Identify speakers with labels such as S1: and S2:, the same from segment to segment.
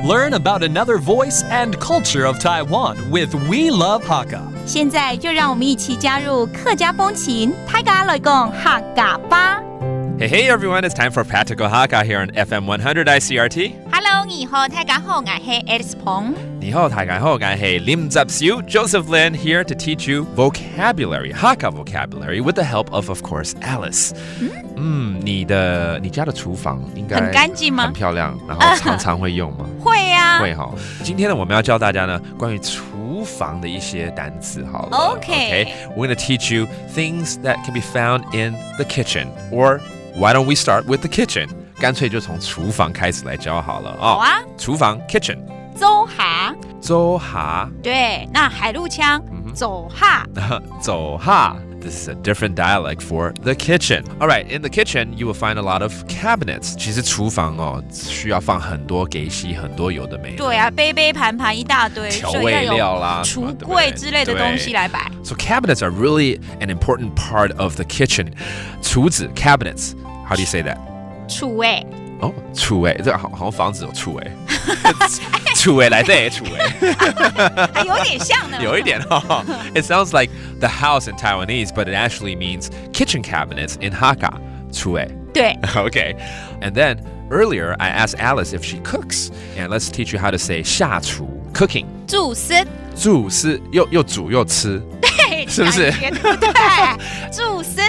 S1: Learn about another voice and culture of Taiwan with We Love Hakka.
S2: 现在就让我们一起加入客家风情，大家来讲客家吧。
S3: Hey everyone, it's time for Practical Hakka here on FM 100 Icrt.
S2: Hello， 你好，大家好，我是 Alice 彭。
S3: 你好，大家好，我是林泽修 Joseph Lin here to teach you vocabulary, Hakka vocabulary with the help of course, Alice. 你家的厨房应该
S2: 很干净吗？
S3: 很漂亮，然后常常会用吗？
S2: 会呀，
S3: 会哈。今天呢，我们要教大家呢关于厨房的一些单词，好了。Okay, we're going to teach you things that can be found in the kitchen, or why don't we start with the kitchen? 干脆就从厨房开始来教好了
S2: 好啊。
S3: 厨房 kitchen。
S2: 走下。对，那海陆腔走下。
S3: 走下。This is a different dialect for the kitchen. All right, in the kitchen, you will find a lot of cabinets. 其实厨房需要放很多给息，很多有的没的。
S2: 对啊，杯杯盘盘一大堆，
S3: 调味料啦，
S2: 橱柜之类的东西来摆。
S3: So cabinets are really an important part of the kitchen. 橱子 cabinets. How do you say that?
S2: 橱位。
S3: 哦，橱位，这好像房子有橱位。橱位来对，橱位。
S2: 还有点像呢。
S3: 有一点哦。It sounds like the house in Taiwanese, but it actually means kitchen cabinets in Hakka. 橱位。
S2: 对。
S3: Okay. And then earlier, I asked Alice if she cooks. And let's teach you how to say 下厨 cooking.
S2: 煮丝。
S3: 煮丝又煮又吃。
S2: 对，
S3: 是不是？
S2: 对，煮丝。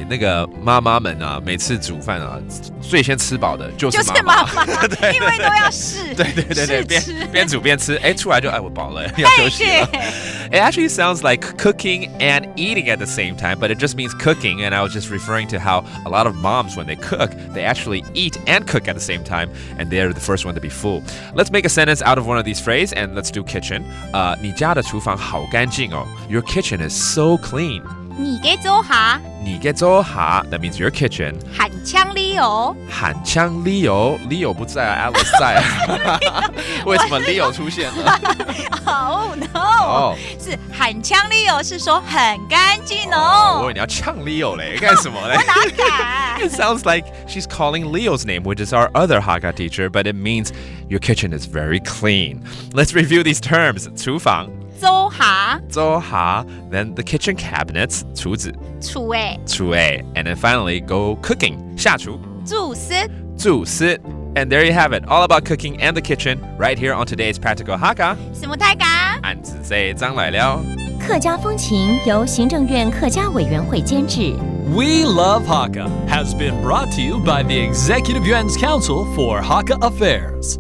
S3: 那个妈妈们啊，每次煮饭啊，最先吃饱的就是妈妈，
S2: 因为都要试。
S3: 对，边煮边吃，出来就我饱了，要休息了。It actually sounds like cooking and eating at the same time, but it just means cooking. And I was just referring to how a lot of moms, when they cook, they actually eat and cook at the same time, and they're the first one to be full. Let's make a sentence out of one of these phrases, and let's do kitchen. 你家的厨房好干净哦。Your kitchen is so clean.
S2: 你嘅做下。
S3: 你嘅做下 that means your kitchen.
S2: 喊腔Leo.
S3: 喊腔 Leo 不在啊 ，Alice 在啊。为什么 Leo 出现了
S2: ？Oh no！是喊腔 Leo 是说很干净哦。
S3: 我以为你要呛 Leo 嘞，干什么嘞？
S2: 我哪敢
S3: ？It sounds like she's calling Leo's name, which is our other Hakka teacher, but it means your kitchen is very clean. Let's review these terms. 厨房。
S2: 走下
S3: then the kitchen cabinets 厨子
S2: 橱
S3: 位 and then finally go cooking 下厨
S2: 煮丝
S3: and there you have it all about cooking and the kitchen right here on today's Practical Hakka
S2: 什么太嘎
S3: 俺子这张来了
S4: 客家风情由行政院客家委员会监制
S1: We Love Hakka has been brought to you by the Executive Yuan's Council for Hakka Affairs.